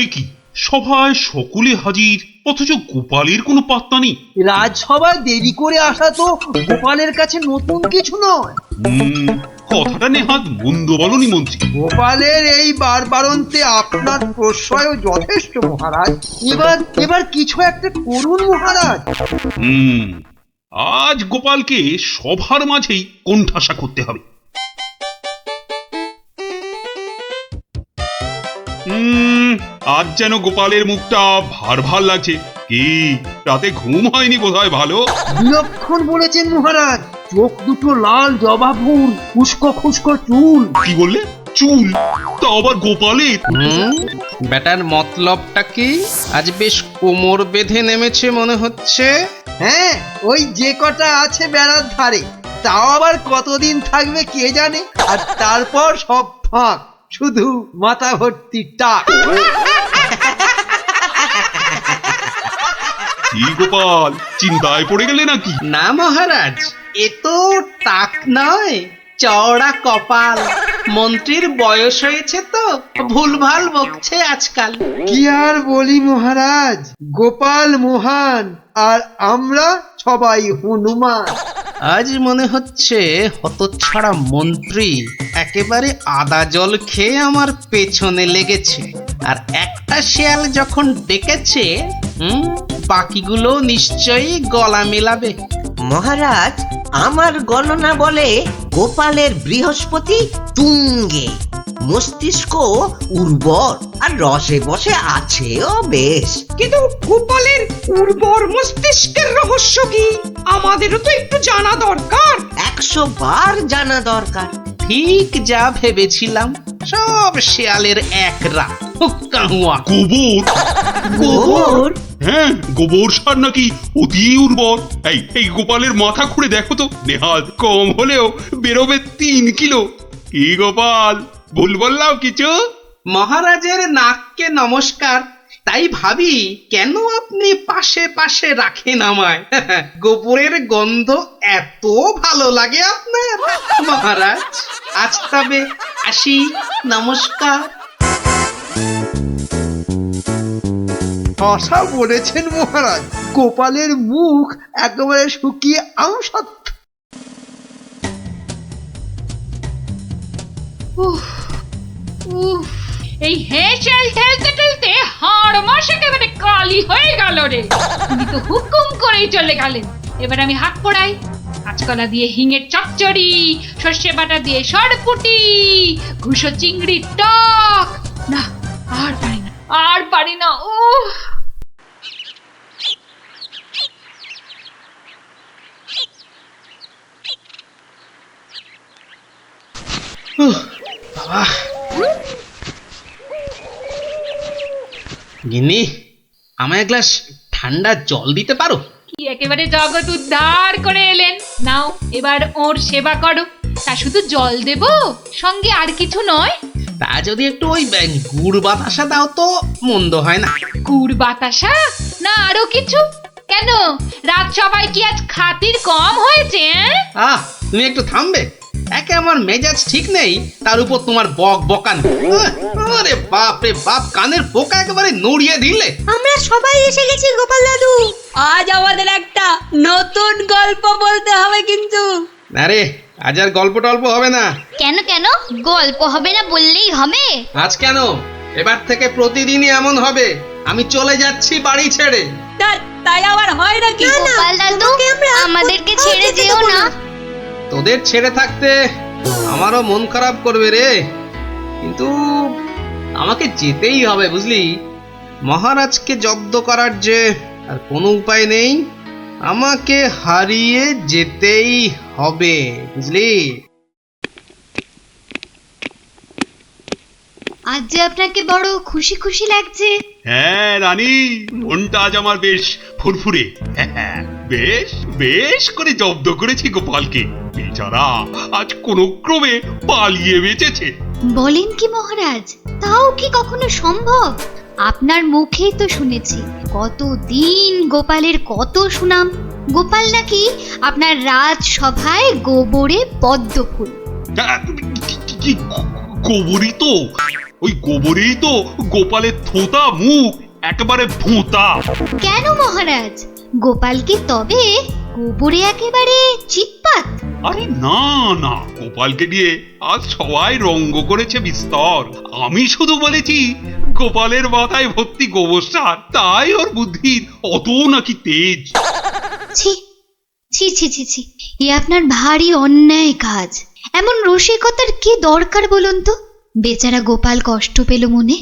এ কি, সভায় সকলে হাজির, অথচ গোপালের কোনো পাত্তা নেই। রাজসভায় দেরি করে আসা তো গোপালের কাছে নতুন কিছু নয়। কথাটা নেহাত মন্দ বলনি মন্ত্রী। গোপালের এই বারবারন্তে আপনার প্রশ্রয় যথেষ্ট মহারাজ। এবার কিছু একটা করুন মহারাজ। আজ গোপালকে সভার মাঝেই কোণঠাসা করতে হবে। আজ যেন গোপালের মুখটা ভার ভার লাগছে। কি রাতে ঘুম হয়নি বোধহয় ভালো? বিলক্ষণ বলেছেন মহারাজ। চোখ দুটো লাল জবা ফুল, খুস্কো খুস্কো চুল। কি বললে? চুল? তা আবার গোপালের? বেটার মতলবটা কি? আজ বেশ কোমর বেঁধে নেমেছে মনে হচ্ছে। হ্যাঁ, ওই যে কটা আছে বেড়ার ধারে, তাও আবার কতদিন থাকবে কে জানে। আর তারপর সব ফাঁক, শুধু মাথা ভর্তি টাক। কি গোপাল, চিন্তায় পড়ে গেলে নাকি? না মহারাজ, এ তো টাক নয়, চওড়া কপাল। মন্ত্রীর বয়স হয়েছে তো ভুলভাল বকছে আজকাল। কি আর বলি মহারাজ, গোপাল মহান আর আমরা সবাই হনুমান। আজ মনে হচ্ছে হতচ্ছাড়া মন্ত্রী একেবারে আদা জল খেয়ে আমার পেছনে লেগেছে। আর একটা শেয়াল যখন ডেকেছে, বাকিগুলো নিশ্চয়ই গলা মেলাবে। মহারাজ, আমার গণনা বলে গোপালের বৃহস্পতি তুঙ্গে, মস্তিষ্ক উর্বর আর রসে বসে আছেও বেশ। কিন্তু গোপালের উর্বর মস্তিষ্কের রহস্য কি আমাদেরও তো একটু জানা দরকার। 100 বার জানা দরকার। ঠিক যা ভেবেছিলাম, সব শেয়ালের এক রাত। গোবর? গোবর? হ্যাঁ, গোবর সার নাকি অতি উর্বর। এই গোপালের মাথা খুঁড়ে দেখো তো, নেহাত কম হলেও বেরোবে 3 কিলো। কি গোপাল, ভুল বললাম কিছু? মহারাজের নাককে নমস্কার। তাই ভাবি কেন আপনি পাশে পাশে রাখেন আমায়। গোবরের গন্ধ এত ভালো লাগে আপনার মহারাজ। আজ তবে আসি, নমস্কার। ভাষা বলেছেন মহারাজ, গোপালের মুখ একেবারে শুকিয়ে আমসত্ব। এই হেঁচেল ঠেলতে ঠেলতে হাড় মাস একেবারে কালি হয়ে গেল রে। উনি তো হুকুম করেই চলে গেলেন। এবার আমি হাত পড়াই। কাঁচকলা দিয়ে হিঙের চচ্চড়ি, সর্ষে বাটা দিয়ে সরপুটি, ঘুষো চিংড়ির টক। না, আর পারি না, আর পারি না। গিন্নি, আমায় এক গ্লাস ঠান্ডা জল দিতে পারো? কি একেবারে জগৎ উদ্ধার করে এলেন। নাও, এবার ওর সেবা করো। তা শুধু জল দেব, সঙ্গে আর কিছু নয়? তা যদি একটু ওই গুড় বাতাসা দাও তো মন্দ হয় না। গুড় বাতাসা না আরো কিছু? কেন, রাত সবাই কি আজ খাতির কম হয়েছে? তুমি একটু থামবে? একে আমার মেজাজ ঠিক নেই, তার উপর তোমার বক বকানি। আরে বাপ রে বাপ, কানের পোকা একেবারে নড়িয়ে দিলে। আমরা সবাই এসে গেছি গোপাল দাদু। আজ আমাদের একটা নতুন গল্প বলতে হবে কিন্তু। আরে আজ আর গল্প টল্প হবে না। কেন কেন গল্প হবে না বললেই হবে? আজ কেন, এবার থেকে প্রতিদিনই এমন হবে। আমি চলে যাচ্ছি বাড়ি ছেড়ে। তাই আবার হয় নাকি? গোপাল দাদু, আমাদেরকে ছেড়ে যেও না। তোদের ছেড়ে থাকতে আমারও মন খারাপ করবে রে, কিন্তু আমাকে যেতেই হবে বুঝলি। মহারাজকে জব্দ করার যে আর কোনো উপায় নেই, আমাকে হারিয়ে যেতেই হবে বুঝলি। আজ যে আপনাকে বড় খুশি খুশি লাগছে। হ্যাঁ রানী, মনটা আজ আমার বেশ ফুরফুরে। বেশ বেশ করে জব্দ করেছি গোপালকে। বেচারা আজ কোনো ক্রমে পালিয়ে বেঁচেছে। বলেন কি মহারাজ, তাও কি কখনো সম্ভব? আপনার মুখেই তো শুনেছি কতদিন গোপালের কত সুনাম। গোপাল নাকি আপনার রাজসভায় গোবরে পদ্ম ফুল। গোবরই তো, ওই গোবরেই তো গোপালের থোতা মুখ একেবারে ভোঁতা। কেন মহারাজ, গোপাল কি তবে গোবরে একেবারে চিৎপাত? আরে না না, গোপালকে দিয়ে আজ সবাই রঙ্গ করেছে বিস্তর। আমি শুধু বলেছি গোপালের মাথায় ভর্তি গোবর সার, তাই ওর বুদ্ধির অত নাকি তেজ। ছি ছি ছি ছি ছি, এ আপনার ভারী অন্যায় কাজ। এমন রসিকতার কি দরকার বলুন তো? বেচারা গোপাল কষ্ট পেল মনে।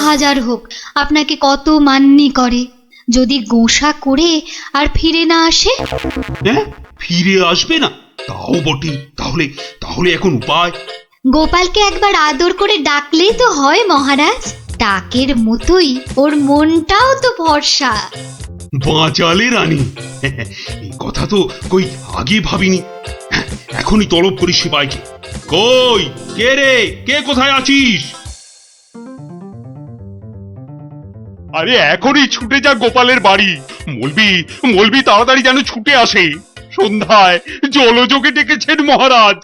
হাজার হোক আপনাকে কত মান্যি করে, যদি গোসা করে আর ফিরে না আসে। হ্যাঁ, ফিরে আসবে না? তাও বটে। তাহলে তাহলে এখন উপায়? গোপালকে একবার আদর করে ডাকলেই তো হয় মহারাজ। ডাকের মতোই ওর মনটাও তো ভরসা। বাঁচালে রানী, এই কথা তো কই আগে ভাবিনি। এখনই তলব করি সিপাইকে। কই কে রে, কে কোথায় আছিস? আরে এখনই ছুটে যা গোপালের বাড়ি। মলবি মলবি তাড়াতাড়ি যেন ছুটে আসে। সন্ধ্যায় জলযোগে ডেকেছেন মহারাজ।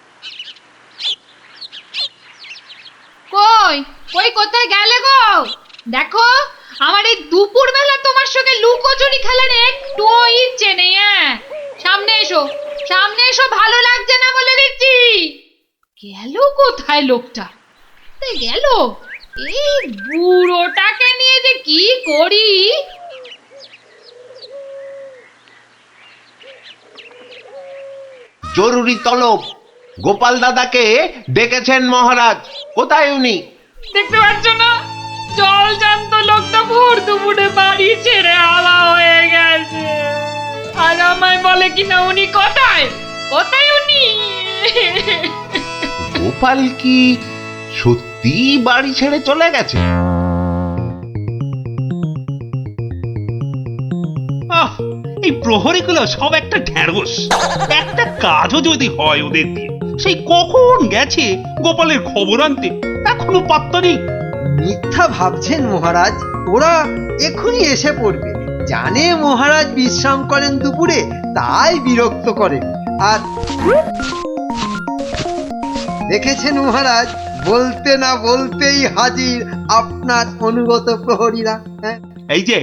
কই কই কোথায় গেলে গো? দেখো, আমার এই দুপুর বেলা তোমার সঙ্গে লুকোচুরি খেলার একটু ইচ্ছে নেই। সামনে এসো, সামনে এসো, ভালো লাগছে না বলে দিচ্ছি। গেল কোথায় লোকটা? গেল, এই বুড়োটাকে নিয়ে যে কি করি। জরুরি তলব, গোপাল দাদাকে ডেকেছেন মহারাজ। কোথায় উনি? দেখতে পাচ্ছ না, জল জান্ত লোকটা ভোর দুপুরে বাড়ি ছেড়ে আলা হয়ে গেছে। আর আমায় বলে কিনা উনি কোথায়, কোথায় উনি? গোপাল কি সত্যি বাড়ি ছেড়ে চলে গেছে? এই প্রহরীগুলো সব একটা ঢ্যাঁড়স। একটা কাজও যদি হয় ওদের দিয়ে, সেই কখন গেছে গোপালের খবর আনতে, এখনো পাত্তা নেই। মিথ্যা ভাবছেন মহারাজ, ওরা এখনই এসে পড়বে। জানে মহারাজ বিশ্রাম করেন দুপুরে, তাই বিরক্ত করেন। আর দেখেছেন মহারাজ, বলতে না বলতেই হাজির আপনার অনুগত প্রহরীরা। হ্যাঁ, এই যে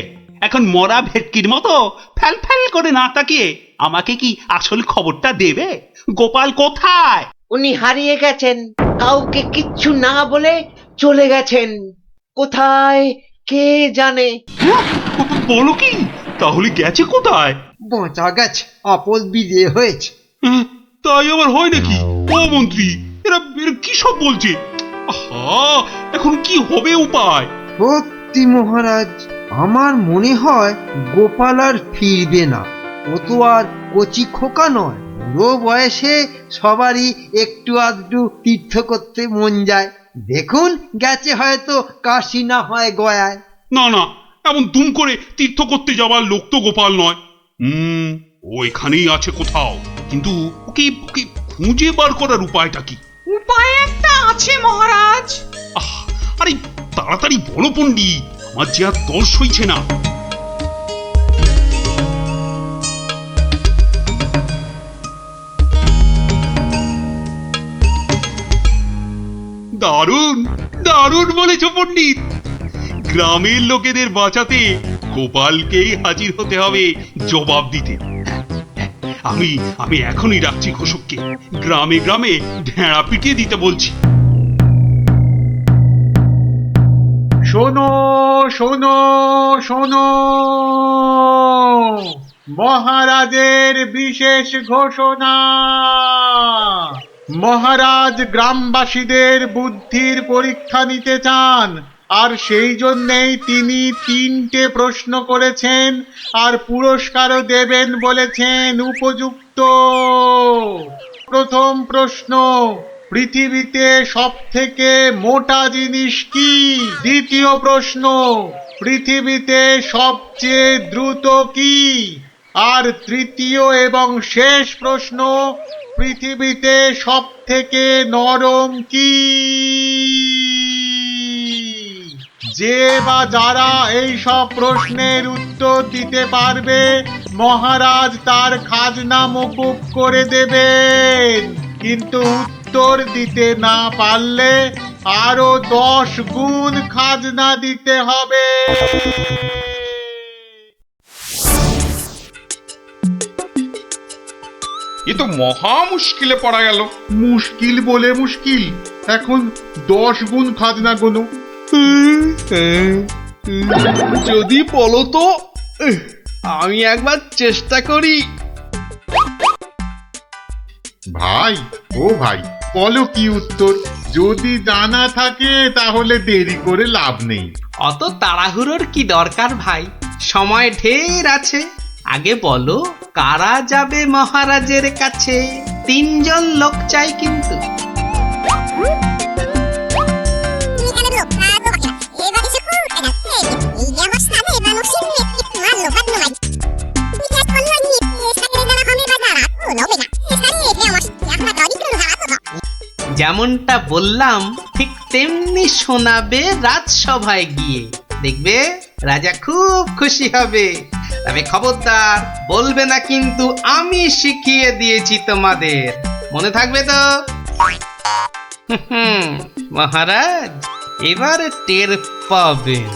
এখন মরা ভেটকির মতো ফ্যাল ফ্যাল করে না তাকিয়ে আমাকে কি আসল খবরটা দেবে? গোপাল কোথায়? উনি হারিয়ে গেছেন, কাউকে কিচ্ছু না বলে চলে গেছেন। কোথায় কে জানে। বলো কি? তাহলে গেছে কোথায়? বাঁচা গেছে, আপদ বিজয় হয়েছে। তাই আবার হয় নাকি? ও মন্ত্রী, এরা এরা কি সব বলছে? আহা, এখন কি হবে উপায়? সত্যি মহারাজ, আমার মনে হয় গোপাল আর ফিরবে না। ও তো আর কচি খোকা নয়। বুড়ো বয়সে সবারই একটু আধটু তীর্থ করতে মন যায়। দেখুন, গেছে হয়তো কাশি না হয় গয়ায়। না না, এমন দুম করে তীর্থ করতে যাওয়ার লোক তো গোপাল নয়। ও এখানেই আছে কোথাও, কিন্তু ওকে ওকে খুঁজে বার করার উপায়টা কি? উপায় একটা আছে মহারাজ। আরে তাড়াতাড়ি বলো পণ্ডিত, আমার যে আর দর্শ হইছে না। দারুণ দারুণ বলেছ পণ্ডিত। গ্রামের লোকেদের বাঁচাতে গোপালকেই হাজির হতে হবে জবাব দিতে। আমি আমি এখনই ডাকছি ঘোষককে, গ্রামে গ্রামে ঢেঁড়া পিটিয়ে দিতে বলছি। শোনো শোনো শোনো, মহারাজের বিশেষ ঘোষণা। মহারাজ গ্রামবাসীদের বুদ্ধির পরীক্ষা নিতে চান, আর সেই জন্যেই তিনি 3টে প্রশ্ন করেছেন, আর পুরস্কারও দেবেন বলেছেন উপযুক্ত। প্রথম প্রশ্ন, পৃথিবীতে সবথেকে মোটা জিনিস কি? দ্বিতীয় প্রশ্ন, পৃথিবীতে সবচেয়ে দ্রুত কি? আর তৃতীয় এবং শেষ প্রশ্ন, পৃথিবীতে সবথেকে নরম কি? যে বা যারা এই সব প্রশ্নের উত্তর দিতে পারবে, মহারাজ তার খাজনা মকুব করে দেবেন। কিন্তু উত্তর দিতে না পারলে আরো 10 গুণ খাজনা দিতে হবে। এ তো মহা মুশকিলে পড়া গেল। মুশকিল বলে মুশকিল, এখন 10 গুণ খাজনা গোনো। যদি বলো তো আমি একবার চেষ্টা করি। ভাই ও ভাই, বলো কি উত্তর? যদি জানা থাকে তাহলে দেরি করে লাভ নেই। অত তাড়াহুড়োর কি দরকার ভাই, সময় ঢের আছে। আগে বলো কারা যাবে মহারাজের কাছে? 3 জন লোক চাই কিন্তু। যেমনটা বললাম ঠিক তেমনি শোনাবে রাজসভায় গিয়ে, দেখবে রাজা খুব খুশি হবে। তবে খবরদার বলবে না কিন্তু আমি শিখিয়ে দিয়েছি তোমাদের, মনে থাকবে তো? মহারাজ এবার টের পাবেন,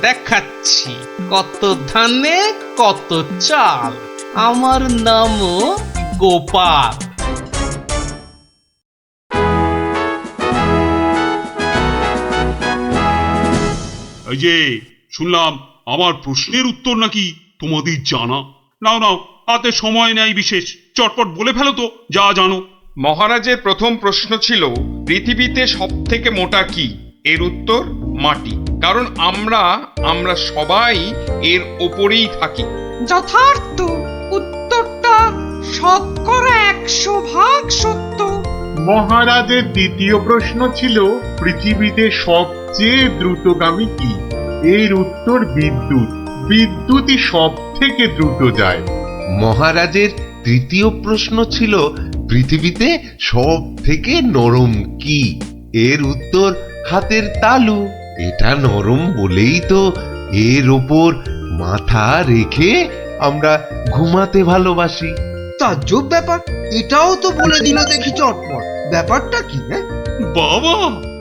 দেখাচ্ছি কত ধানে কত চাল। আমার নামও গোপাল। এই যে শুনলাম আমার প্রশ্নের উত্তর নাকি তোমাদের জানা। নাও নাও, হাতে সময় নেই বিশেষ, চটপট বলে ফেলো তো যা জানো। মহারাজের প্রথম প্রশ্ন ছিল পৃথিবীতে সব থেকে মোটা কি? এর উত্তর মাটি। কারণ আমরা সবাই এর ওপরেই থাকি। যথার্থ উত্তরটা 100% সত্য। মহারাজের দ্বিতীয় প্রশ্ন ছিল পৃথিবীতে সবচেয়ে দ্রুতগামী কি? এর উত্তর বিদ্যুৎ। বিদ্যুৎই সব থেকে দ্রুত যায়। মহারাজের তৃতীয় প্রশ্ন ছিল পৃথিবীতে সব থেকে নরম কি? এর উত্তর হাতের তালু। এটা নরম বলেই তো এর ওপর মাথা রেখে আমরা ঘুমাতে ভালোবাসি। তাজ্জব ব্যাপার, এটাও তো বলে দিল দেখি চটপট। ব্যাপারটা কি? বাবা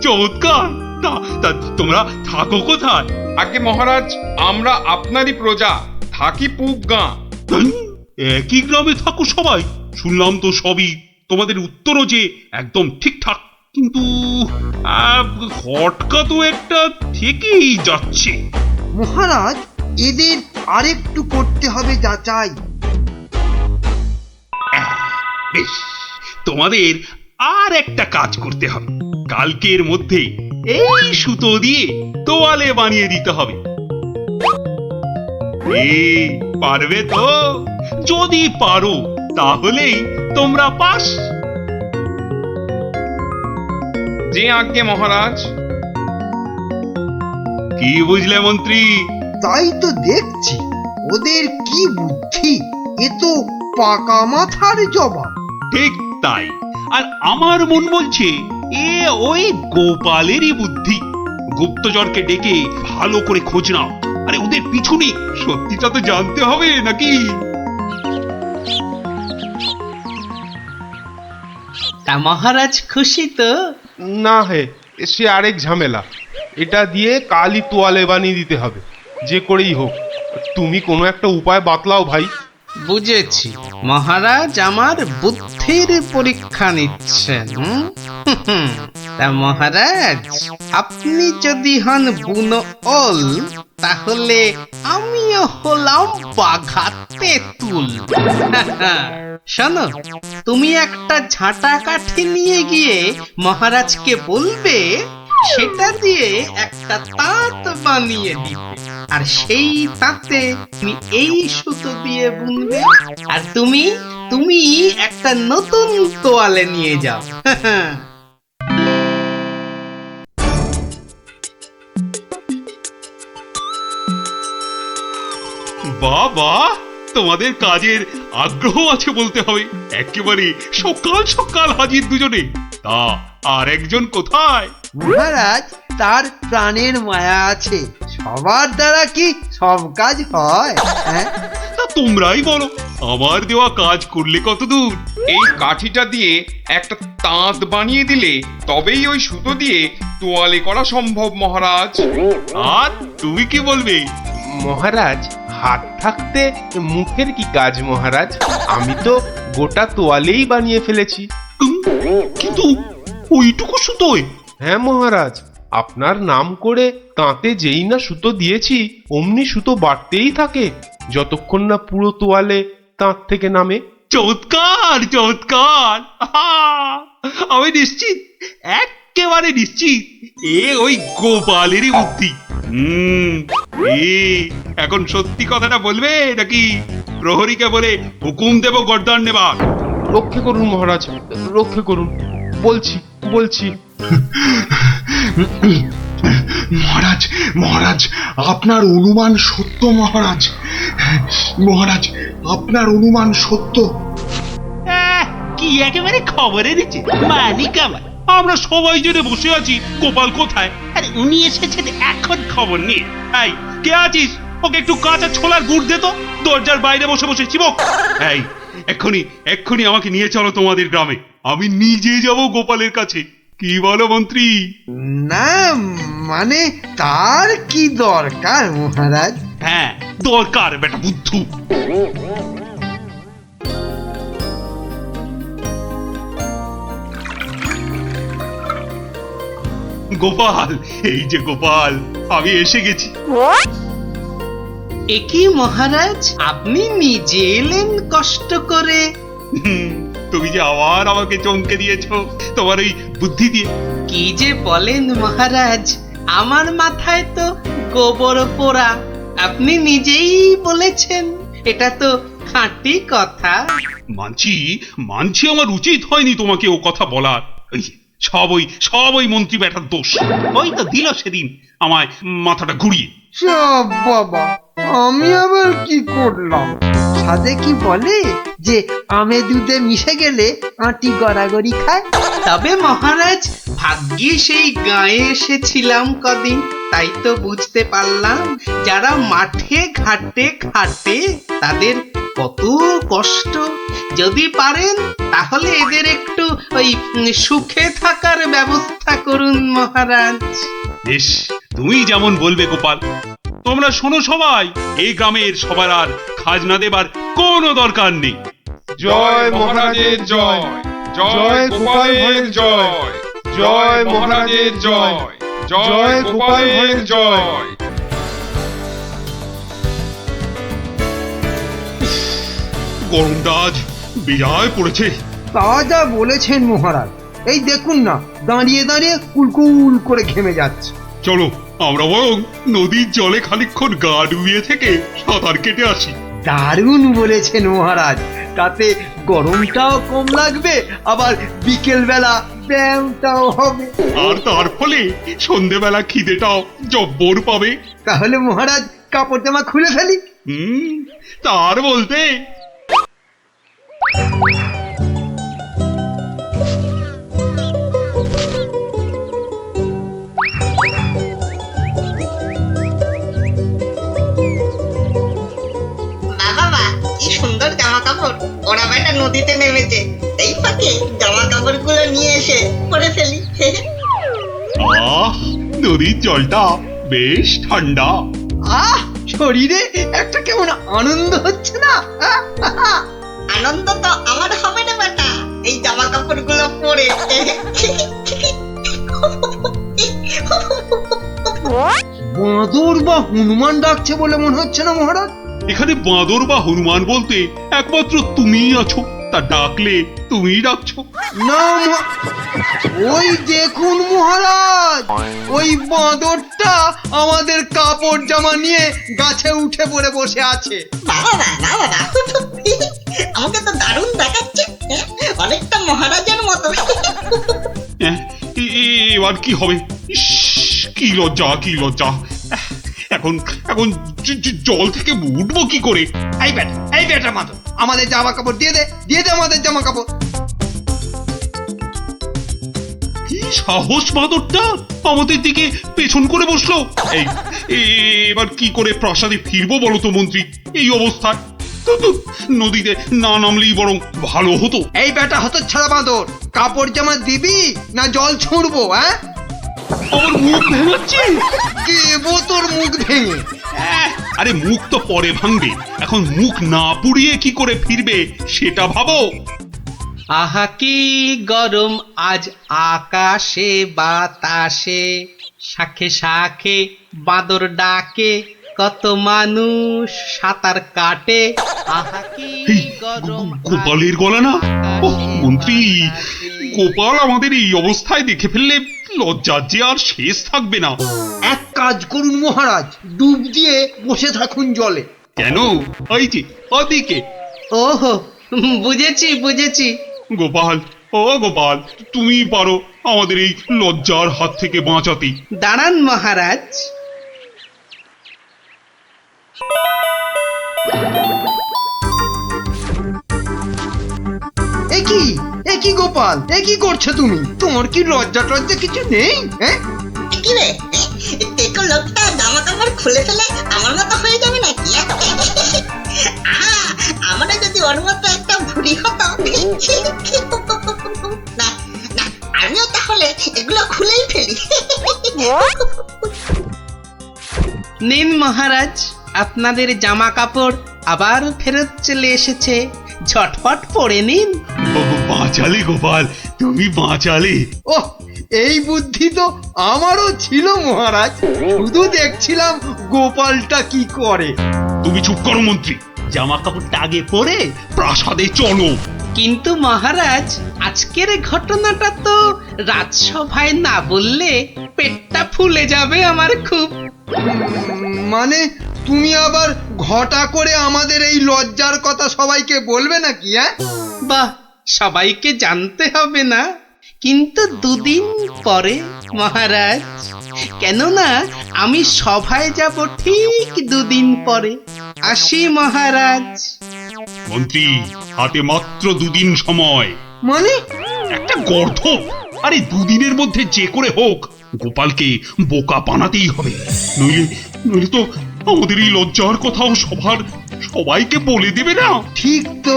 চমৎকার। তা তোমরা থাকো কোথায়? আগে মহারাজ আমরা আপনারই প্রজা, থাকি পুব গাঁ। একই গ্রামে থাকো সবাই? শুনলাম তো সবই, তোমাদের উত্তরও যে একদম ঠিকঠাক, কিন্তু খটকা তো একটা থেকেই যাচ্ছে। মহারাজ এদের আরেকটু করতে হবে যাচাই। বেশ, তোমাদের আর একটা কাজ করতে হবে। কালকের মধ্যে এই সুতো দিয়ে তোয়ালে বানিয়ে দিতে হবে। পারবে তো? যদি পারো তাহলেই তোমরা পাস। যে আজ্ঞে মহারাজ। কি বুঝলে মন্ত্রী? তাই তো দেখছি, ওদের কি বুদ্ধি! এ তো পাকা মাথার জবাব। ঠিক তাই, আর আমার মন বলছে এ ওই গোপালেরই বুদ্ধি। গুপ্তচরকে ডেকে ভালো করে খোঁজ নাও। আরে ওদের পিছনে সত্যিটা তো জানতে হবে নাকি? তা মহারাজ খুশি তো? না হে, সে আরেক ঝামেলা। এটা দিয়ে কালই তোয়ালে বানিয়ে দিতে হবে, যে করেই হোক। তুমি কোনো একটা উপায় বাতলাও ভাই। বুঝেছি, মহারাজ আমার বুদ্ধির পরীক্ষা নিচ্ছেন। তা মহারাজ আপনি যদি হন বুনো ওল, তাহলে আমিও হলাম বাঘা তেঁতুল। শোনো, তুমি একটা ঝাঁটা কাঠি নিয়ে গিয়ে মহারাজকে বলবে সেটা দিয়ে একটা তাঁত বানিয়ে দিতে, আর সেই তাঁতে তুমি এই সুতো দিয়ে বুনবে, আর তুমি একটা নতুন তোয়ালে নিয়ে যাও। বাবা, তোমাদের কাজের আগ্রহ আছে বলতে হবে। একেবারে সকাল সকাল হাজির দুজনে। তা আর একজন কোথায়? মহারাজ তার প্রাণের মায়া আছে, সবার দ্বারা কি সব কাজ হয়? তা তোমরাই বলো, আমার দেওয়া কাজ করলে কত দূর? এই কাঠিটা দিয়ে একটা তাঁত বানিয়ে দিলে তবেই ওই সুতো দিয়ে তোয়ালে করা সম্ভব মহারাজ। আর তুমি কি বলবে? মহারাজ, হাত থাকতে মুখের কি কাজ মহারাজ? আমি তো গোটা তোয়ালেই বানিয়ে ফেলেছি। কিন্তু ওইটুকু সুতোয়? হ্যাঁ মহারাজ, আপনার নাম করে তাঁতে যেই না সুতো দিয়েছি অমনি সুতো বাড়তেই থাকে, যতক্ষণ না পুরো তোয়ালে তাঁত থেকে নামে। চমৎকার চমৎকার! আহা! আমি নিশ্চিত, একেবারে নিশ্চিত এ ওই গোপালেরই বুদ্ধি। এখন সত্যি কথাটা বলবে নাকি প্রহরীকে বলে হুকুম দেব গর্দান নেবার? রক্ষে করুন মহারাজ, রক্ষে করুন, বলছি বলছি। মহারাজ, মহারাজ, আপনার অনুমান সত্য মহারাজ। মহারাজ, আপনার অনুমান সত্য। কি একেবারে খবর এনেছে মালিক আমার। আমরা সবাই জেনে বসে আছি গোপাল কোথায়, আরে উনি এসেছেন এখন খবর নিয়ে। এই কে আছিস, ওকে একটু কাঁচা ছোলার গুড় দে তো, দরজার বাইরে বসে বসে চিবক। এই এক্ষুনি এক্ষুনি আমাকে নিয়ে চলো তোমাদের গ্রামে, আমি নিজে যাব গোপালের কাছে। কি বলো মন্ত্রী? না মানে তার কি দরকার মহারাজ? হ্যাঁ দরকার বেটা বুদ্ধু। গোপাল, এই যে গোপাল, আমি এসে গেছি। একই মহারাজ, আপনি নিজে এলেন কষ্ট করে? তুমি যে আবার আমাকে চমকে দিয়েছো তোমার ওই বুদ্ধি দিয়ে। কি যে বলেন মহারাজ, আমার মাথায় তো গোবর পোড়া, আপনি নিজেই বলেছেন, এটা তো খাঁটি কথা। মানছি মানছি, আমার উচিত হয়নি তোমাকে ও কথা বলার। সব ওই মন্ত্রী বেটার দোষ। ওই তো দিল সেদিন আমায় মাথাটা ঘুরিয়ে। সব বাবা, আমি আবার কি করলাম? সাধে কি বলে যে আমে দুধে মিশে গেলে আঁটি গড়াগড়ি খায়। তবে মহারাজ, ভাগ্যে সেই গায়ে এসেছিলাম কদিন, তাই তো বুঝতে পারলাম যারা মাঠে ঘাটে খাটে তাদের কত কষ্ট। যদি পারেন তাহলে এদের একটু ওই সুখে থাকার ব্যবস্থা করুন মহারাজ। বেশ, তুমি যেমন বলবে গোপাল। তোমরা শোনো সবাই, এই গ্রামের সবার আর খাজনা দেবার কোনো দরকার নেই। জয় মহারাজের জয়, জয় গোপালের জয়, জয় মহারাজের জয়, জয় গোপালের জয়। গরমটা আজ বিজয় পড়েছে। তা যা বলেছেন মহারাজ, এই দেখুন না, দাঁড়িয়ে দাঁড়িয়ে কুলকুল করে ঘেমে যাচ্ছে। চলো আমরা বরং নদীর জলে খানিকক্ষণ গা ডুবিয়ে থেকে সাঁতার কেটে আসি। দারুণ বলেছেন মহারাজ, তাতে গরমটাও কম লাগবে, আবার বিকেল বেলা ব্যায়ামটাও হবে, আর তার ফলে সন্ধেবেলা খিদেটাও জব্বর পাবে। তাহলে মহারাজ কাপড় জামা খুলে ফেলি। তার বলতে বাবা, কি সুন্দর জামা কাপড়! ওরা বেটা নদীতে নেমেছে, এই ফাঁকে জামা কাপড় গুলো নিয়ে এসে পরে ফেলি। আহ, নদীর জলটা বেশ ঠান্ডা। আহ, শরীরে একটা কেমন আনন্দ হচ্ছে না? আনন্দ তো আমার হবে না বেটা, এই জামা কাপড় গুলো পরে। বাঁদর বা হনুমান ডাকছে বলে মনে হচ্ছে না মহারাজ? এখানে বাঁদর বা হনুমান বলতে একমাত্র তুমিই আছো, তা ডাকলে তুমিই ডাকছো। না ওই দেখুন মহারাজ, ওই বাঁদরটা আমাদের কাপড় জামা নিয়ে গাছে উঠে পড়ে বসে আছে। আমাকে তো দারুণ দেখাচ্ছে, অনেকটা মহারাজের মতো। এবার কি হবে? ইস, কি লজ্জা কি লজ্জা! এখন এখন জল থেকে উঠবো কি করে? এই বেটা মাতো, আমাদের জামা কাপড় দিয়ে দে, দিয়ে দে আমাদের জামা কাপড়। কি সাহস বাঁদরটা আমাদের দিকে পেছন করে বসলো! এই এবার কি করে প্রাসাদে ফিরবো বলো তো মন্ত্রী, এই অবস্থায়? তো নদীতে না নামলেই বরং ভালো হতো। এই বেটা হতো ছাড়া বাঁদর, কাপড় জামা দিবি না জল ছুঁড়বো? হ্যাঁ, আমার মুখ ভেঙাচ্ছে। দেবো তোর মুখ ভেঙে। আরে মুখ তো পরে ভাঙবে, এখন মুখ না পুড়িয়ে কি করে ফিরবে সেটা ভাবো। আহা কি গরম আজ আকাশে বাতাসে, শাখে শাখে বাদর ডাকে, কত মানুষ সাঁতার কাটে। আহা কি এই গরম গোপালের গলা না? ওহ মন্ত্রী, গোপাল আমাদের এই অবস্থায় দেখে ফেললে লজ্জার যে আর শেষ থাকবে না। এক কাজ করুন মহারাজ, ডুব দিয়ে বসে থাকুন জলে। কেন? ওই যে ওদিকে। ওহো, বুঝেছি বুঝেছি। গোপাল, ও গোপাল, তুমি পারো আমাদের এই লজ্জার হাত থেকে বাঁচাতে। দাঁড়ান মহারাজ। একি গোপাল, কি করছো তুমি? তোমার কি লজ্জা টজ্জা কিছু নেই? হ্যাঁ, কি রে, টেকো লোকটা জামা কাপড় খুলে ফেলে আমার মতো হয়ে যাবে নাকি? আমরা যদি ওর মতো একটা ভুড়ি হতো, না না, আমিও তাহলে এগুলো খুলেই ফেলি। নিন মহারাজ, আপনাদের জামা কাপড় আবার ফেরত চলে এসেছে, ঝটপট পরে নিন। বাঁচালে গোপাল, তুমি বাঁচালে। ওহ, এই বুদ্ধি তো আমারও ছিল মহারাজ, শুধু দেখছিলাম গোপালটা কি করে। তুমি চুপ করো মন্ত্রী, জামা কাপড়টা আগে পরে প্রাসাদে চলো। কিন্তু মহারাজ, আজকের ঘটনাটা তো রাজসভায় না বললে পেটটা ফুলে যাবে আমার খুব। মানে তুমি আবার ঘটা করে আমাদের এই লজ্জার কথা সবাইকে বলবে নাকি? হ্যাঁ, বাহ, সবাইকে জানতে হবে না, কিন্তু দুদিন পরে মহারাজ, কেননা আমি সভায় যাব ঠিক দুদিন পরে। আসি মহারাজ। মন্ত্রী, হাতে মাত্র দুদিন সময়। মানে একটা গর্ধ। আরে দুদিনের মধ্যে যে করে হোক গোপালকে বোকা বানাতেই হবে, নইলে তো আমাদের এই লজ্জার কথাও সবাইকে বলে দেবে না। ঠিক তো,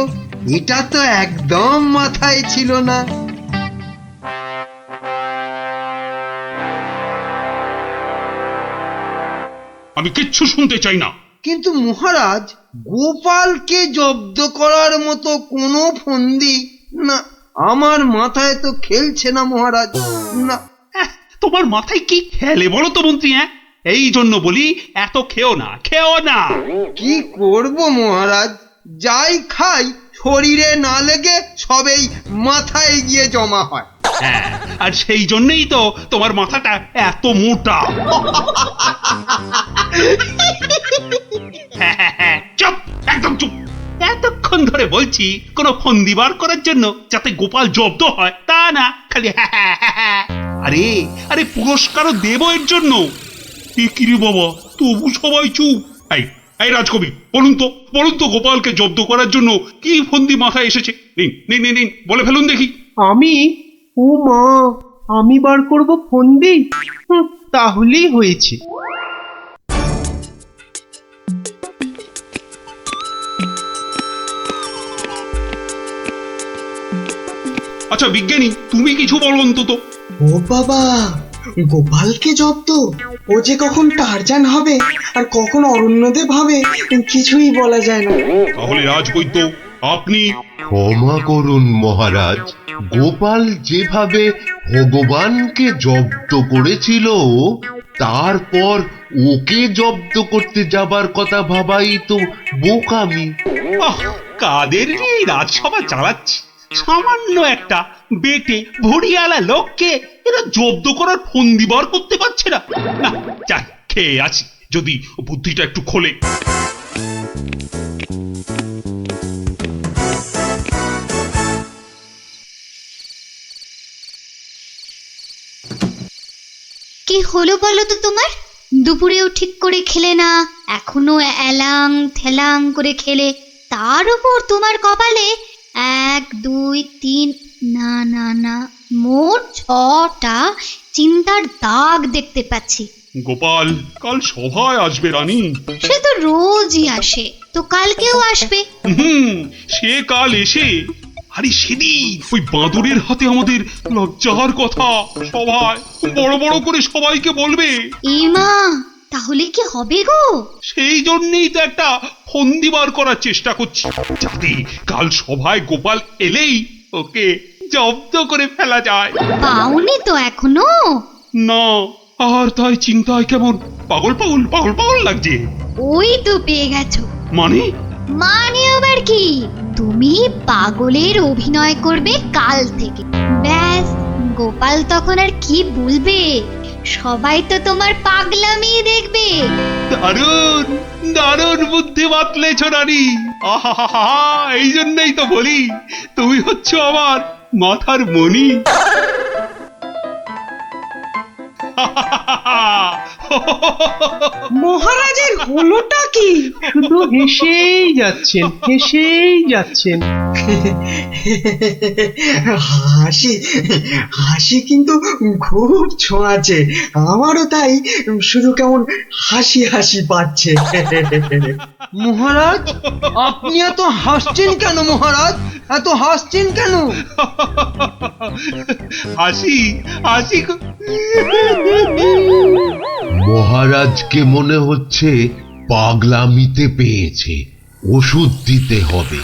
এটা তো একদম মাথায় ছিল না। আমি কিচ্ছু শুনতে চাই না। কিন্তু মহারাজ, গোপালকে জব্দ করার মতো কোনো ফন্দি না, আমার মাথায় তো খেলছে না মহারাজ। না, তোমার মাথায় কি খেলে বলো তো মন্ত্রী? হ্যাঁ, এই জন্য বলি এত খেও না। কি করব মহারাজ, যাই খাই শরীরে না লেগে সবেই মাথায় গিয়ে জমা হয়। হ্যাঁ, আর সেই জন্যই তো তোমার মাথাটা এত মোটা। চুপ, একদম চুপ। এতক্ষণ ধরে বলছি কোনো ফন্দি বার করার জন্য যাতে গোপাল জব্দ হয়, তা না খালি আরে পুরস্কারও দেব এর জন্য। কি রে বাবা, তবু সবাই চুপ। এই রাজকবি, বলুন তো গোপালকে জব্দ করার জন্য কি ফন্দি মাথায় এসেছে? নিন বলে ফেলুন দেখি। ও মা, আমি বার করব ফন্দি? তাহলেই হয়েছে। আচ্ছা বিজ্ঞানী, তুমি কিছু বলো অন্তত। ও বাবা, গোপালকে জব্দ? ও যে কখন টারজান হবে আর কখন অরণ্যদেব হবে কিছুই বলা যায় না। তাহলে রাজবৈদ্য, আপনি। ক্ষমা করুন মহারাজ, গোপাল যেভাবে ভগবানকে জব্দ করেছিল তারপর ওকে জব্দ করতে যাবার কথা ভাবাই তো বোকামি। কাদের এই রাজসভা চালাচ্ছি, সামান্য একটা বেটে ভড়িয়ালা লোককে এরা জব্দ করার ফন্দি বার করতে পারছে না। যাই, খেয়ে আছি, যদি বুদ্ধিটা একটু খোলে। কি হলো বলো তো তোমার? দুপুরেও ঠিক করে খেলে না, এখনো এলাং থেলাং করে খেলে, তার উপর তোমার কপালে 1 2 3 না না না, মোট 6টা চিন্তার দাগ দেখতে পাচ্ছি। গোপাল কাল সভায় আসবে রানী। সে তো রোজই আসে, তো কালকেও আসবে। সে কাল এসে আরে সেদিন ওই বাঁদরের হাতে আমাদের লজ্জার কথা সবাই বড় বড় করে সবাইকে বলবে। মা, তাহলে কি হবে গো? সেই জন্যই তো একটা ফন্দি বার করার চেষ্টা করছি, যাতে কাল সভায় গোপাল এলেই ওকে জব্দ করে ফেলা যায়। পাওনি তো এখনো? না, আর তাই চিন্তায় কেমন পাগল পাগল পাগল পাগল লাগছে। ওই তো পেয়ে গেছো। মানে? মানে আবার কি, তুমি পাগলের অভিনয় করবে কাল থেকে। ব্যাস, গোপাল তখন আর কি বলবে, সবাই তো তোমার পাগলামি দেখবে। দারুণ দারুণ বুদ্ধি বাতলেছ রানী। আহা, এই জন্যই তো বলি তুমি হচ্ছ আমার মাথার মণি। মহারাজের হলোটা কি? শুধু হেসেই যাচ্ছেন, হেসেই যাচ্ছেন। হাসি হাসি কিন্তু খুব ছোঁয়াছে, আমারও তাই শুধু কেমন হাসি হাসি পাচ্ছে। মহারাজ, আপনি এত হাসছেন কেন? মহারাজ, এত হাসছেন কেন? হাসি হাসি মহারাজকে মনে হচ্ছে পাগলামিতে পেয়েছে, ওষুধ দিতে হবে।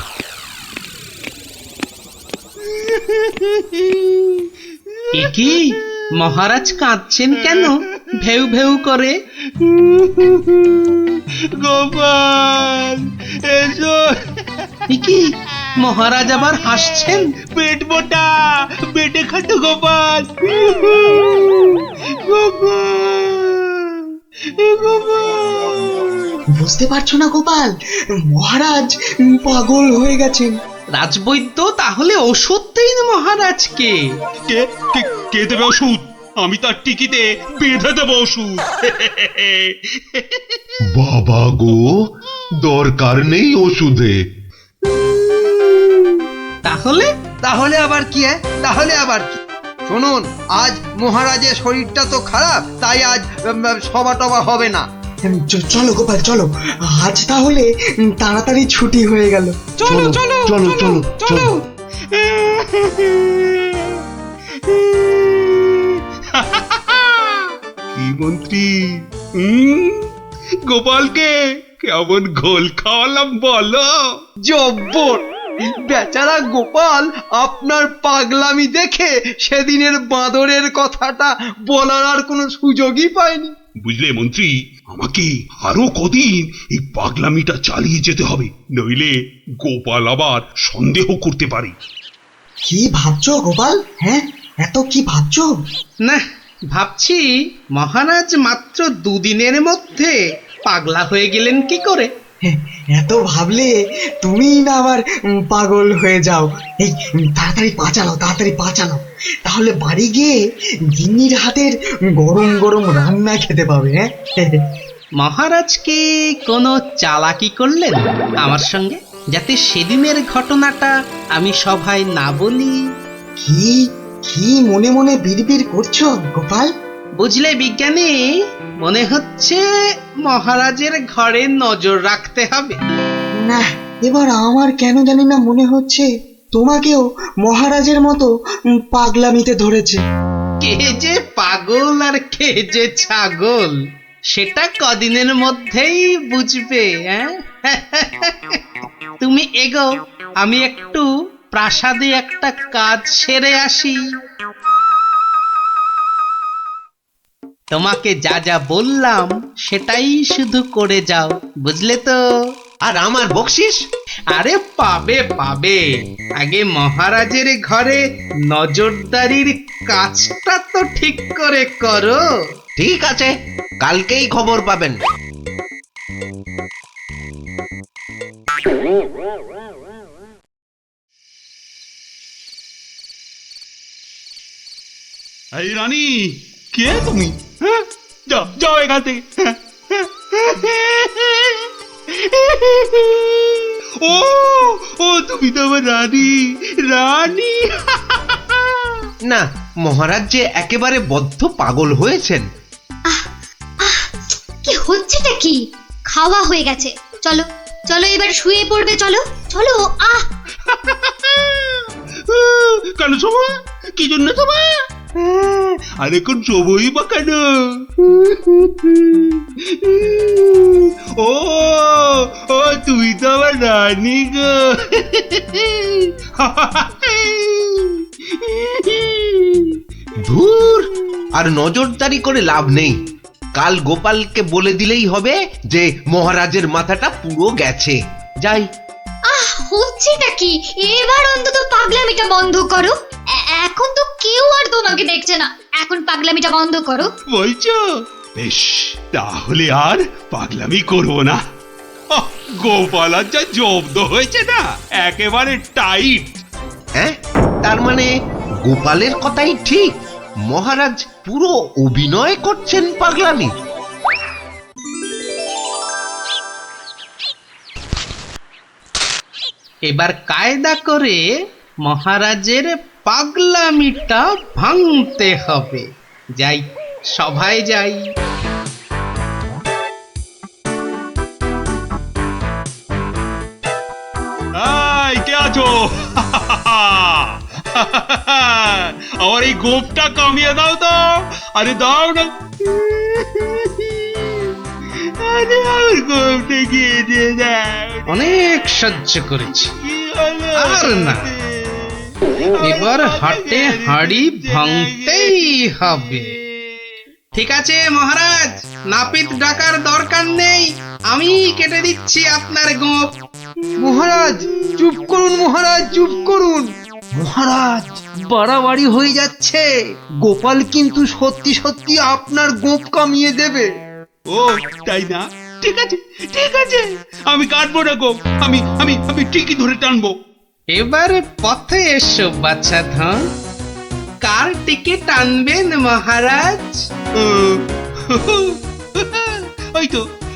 কি মহারাজ কাঁদছেন কেন ভেউ ভেউ করে? গোপাল এসো। কি মহারাজ আবার হাসছেন? পেট মোটা পেটে খাটো গোপাল। বুঝতে পারছো না গোপাল, মহারাজ পাগল হয়ে গেছেন। রাজবৈদ্য, তাহলে ওষুধ দিন মহারাজকে। কে কে কে দেবে ওষুধ? আমি তার টিকিতে বেঁধে দেবো ওষুধ। বাবা গো, দরকার নেই ওষুধে। তাহলে তাহলে আবার কি? তাহলে আবার কি? শুনুন, আজ মহারাজের শরীরটা তো খারাপ, তাই আজ সভা টভা হবে না। চলো গোপাল, চলো আজ তাহলে তাড়াতাড়ি ছুটি হয়ে গেল। চলো চলো চলো চলো চলো। কি মন্ত্রী, গোপালকে কেমন ঘোল খাওয়ালাম বলো? জব্বর! বেচারা গোপাল আপনার পাগলামি দেখে সেদিনের বাঁদরের কথাটা বলার আর কোনো সুযোগই পায়নি। বুঝলে মন্ত্রী, আমাকে আরো কদিন এই পাগলামিটা চালিয়ে যেতে হবে, নইলে গোপাল আবার সন্দেহ করতে পারে। কি ভাবছো গোপাল? হ্যাঁ, এত কি ভাবছো? না, ভাবছি মহারাজ মাত্র দুদিনের মধ্যে পাগলা হয়ে গেলেন কি করে। এত ভাবলে তুমি না আবার পাগল হয়ে যাও। এই তাড়াতাড়ি পা চালাও, তাড়াতাড়ি পা চালাও, তাহলে বাড়ি গিয়ে গিন্নির হাতের গরম গরম রান্না খেতে পাবে। হ্যাঁ, মহারাজ কি কোনো চালাকি করলেন আমার সঙ্গে, যাতে সেদিনের ঘটনাটা আমি সভায় না বলি? কি কি মনে মনে বিড়বিড় করছো গোপাল? বুঝলে বিজ্ঞানী, মনে হচ্ছে মহারাজের ঘরে নজর রাখতে হবে। না, এবার আমার কেন জানি না মনে হচ্ছে তোমাকেও মহারাজের মতো পাগলামিতে ধরেছে। কে যে পাগল আর কে যে ছাগল, সেটা কদিনের মধ্যেই বুঝবে। তুমি এগো, আমি একটু প্রাসাদে একটা কাজ সেরে আসি। তোমাকে যা যা বললাম সেটাই শুধু করে যাও, বুঝলে তো? আর আমার বকশিস? আরে পাবে পাবে, আগে মহারাজের ঘরে নজরদারির কাজটা তো ঠিক করে করো। ঠিক আছে, কালকেই খবর পাবেন। এই রানী, কে তুমি? হ্যাঁ, যাও যাও এখান থেকে। ও ও তুমি তো আমার রানী, রানী। না, মহারাজ যে একেবারে বদ্ধ পাগল হয়েছেন। কি হচ্ছেটা কি? খাওয়া হয়ে গেছে, চলো চলো এবার শুয়ে পড়বে, চলো চলো। আহ কেন শোভা? কি জন্য শোভা? আরে কোন শোভই বা কেন? ও ও তুই তো আমার রানী গো। ধুর, আর নজরদারি করে লাভ নেই। কাল গোপালকে বলে দিলেই হবে যে মহারাজের মাথাটা পুরো গেছে। যাই। হচ্ছেটা কি? এবার অন্তত পাগলামিটা বন্ধ করো। এখন তো কেউ আর তোমাকে দেখছে না, এখন পাগলামিটা বন্ধ করো। বলছো? বেশ, তাহলে আর পাগলামি করবো না। গোপাল আর যা জব্দ হয়েছে না, একেবারে টাইট। হ্যাঁ, তার মানে গোপালের কথাই ঠিক, মহারাজ পুরো অভিনয় করছেন পাগলামি। এবার কায়দা করে মহারাজের পাগলামিটা ভাঙতে হবে। যাই, সভায় যাই। এই, কে আছো? আমার এই গোপটা কামিয়ে দাও তো। আরে দাও না। আরে আমার গোপটা গিয়ে দিয়ে দাও। অনেক সহ্য করেছি, আর না। এবার হাটে হাড়ি ভাঙতেই হবে। ঠিক আছে মহারাজ, নাপিত ডাকার দরকার নেই, আমি কেটে দিচ্ছি আপনার গোপ। মহারাজ চুপ করুন, মহারাজ চুপ করুন। মহারাজ বাড়াবাড়ি হয়ে যাচ্ছে। গোপাল কিন্তু সত্যি সত্যি আপনার গোপ কামিয়ে দেবে। ও তাই না? ঠিক আছে, ঠিক আছে, আমি কাটবো না গোপ। আমি আমি আমি ঠিকই ধরে টানবো। এবারে পথে এসো বাচ্চা ধন। কার টিকিট টানবেন মহারাজ?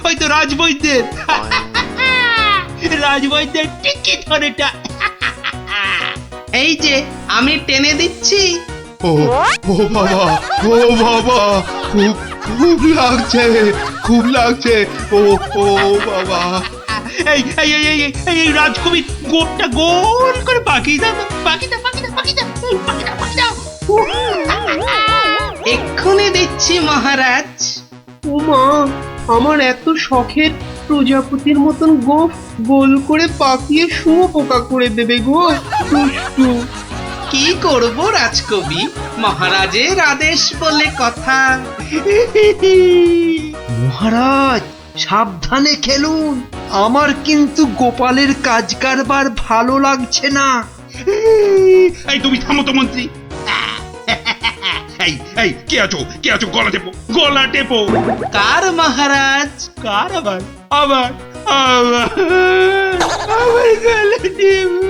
ওই তো রাজবৈদ্যের। রাজবৈদ্যের টিকিট ধরে এই যে আমি টেনে দিচ্ছি। ও ও বাবা, ও বাবা, খুব খুব লাগছে, খুব লাগছে। ও ও বাবা। এই এই এই এই এই রাজকবি গোপটা গোল করে পাকিয়ে দাও, পাকিয়ে দাও, পাকিয়ে দাও, পাকিয়ে দাও, পাকিয়ে দাও, পাকিয়ে দাও। এক্ষুনি দিচ্ছি মহারাজ। উমা, আমার এত শখের প্রজাপতির মতন গোফ গোল করে পাকিয়ে শুয়োপোকা করে দেবে গো, দুষ্টু। কি করব রাজকবি, মহারাজের আদেশ বলে কথা। মহারাজ সাবধানে খেলুন, আমার কিন্তু গোপালের কাজ কারবার ভালো লাগছে না। এই তুমি থামো তো মন্ত্রী। এই এই কে আছো, কে আছো? গলা টেপো, গলা টেপো। কার মহারাজ? কার? আবার আবার আবার আবার গলা টেপো।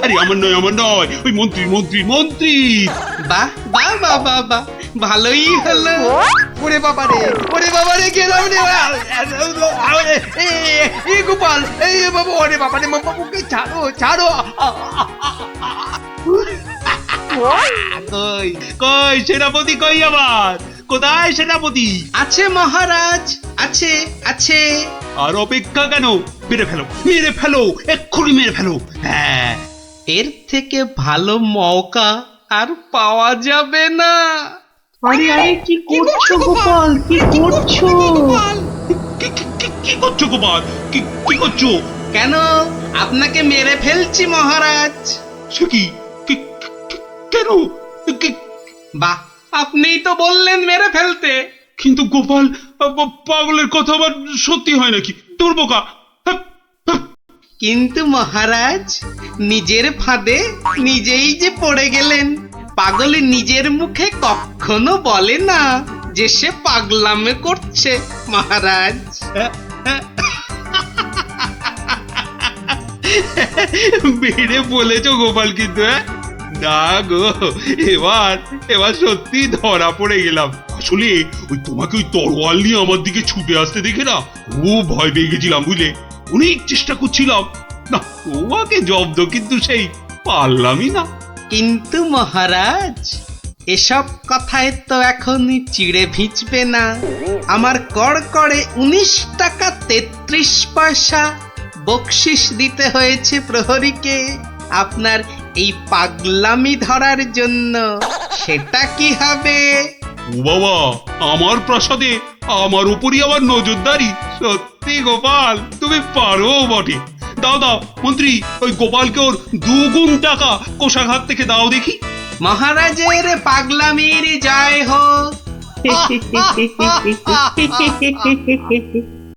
আরে আমার নয়, আমার নয়, ওই মন্ত্রী মন্ত্রী মন্ত্রী। বাহ বাহ বাহ বাহ বাহ, ভালোই হলো। ওরে বাবা রে, ওরে বাবা রে, গেলাম রে। এই গোপাল, এই বাবা, ওরে বাবা রে, বাবুকে ছাড়ো, ছাড়ো। কই কই সেনাপতি, কই আবার? কোথায় সেনাপতি? আছে মহারাজ, আছে আছে। আর অপেক্ষা কেন? মেরে ফেলো, মেরে ফেলো, এক্ষুনি মেরে ফেলো। হ্যাঁ, এর থেকে ভালো মৌকা আর পাওয়া যাবে না। আরে আরে, কি করছো গোপাল, কি করছো? কি করছো গোপাল? কি করছো? কেন, আপনাকে মেরে ফেলছি মহারাজ। সে কি? কেন? বাহ, আপনিই তো বললেন মেরে ফেলতে। কিন্তু গোপাল, পাগলের কথা আবার সত্যি হয় নাকি? তোর বোকা। কিন্তু মহারাজ, নিজের ফাঁদে নিজেই যে পড়ে গেলেন। পাগল নিজের মুখে কখনো বলে না যে সে পাগলামে করছে মহারাজ। বেড়ে বলেছ গোপাল, কিন্তু না গো, এবার এবার সত্যি ধরা পড়ে গেলাম। আসলে ওই তোমাকে ওই তরোয়াল নিয়ে আমার দিকে ছুটে আসতে দেখে না খুব ভয় পেয়ে গেছিলাম, বুঝলে? অনেক চেষ্টা করছিলাম না তোমাকে জব্দ, কিন্তু সেই পারলামই না। কিন্তু মহারাজ, এসব কথায় তো এখন চিড়ে ভিজবে না। আমার কড়কড়ে 19 টাকা 33 পয়সা বকশিস দিতে হয়েছে প্রহরীকে আপনার এই পাগলামি ধরার জন্য। সেটা কি হবে? ও বাবা, আমার প্রাসাদে আমার উপরই আবার নজরদারি! সত্যি গোপাল, তুমি পারো বটে। দাও দাও মন্ত্রী, ওই গোপালকে ওর 2 গুণ টাকা কোষাঘাত থেকে দাও দেখি। মহারাজের পাগলামির জয় হোক।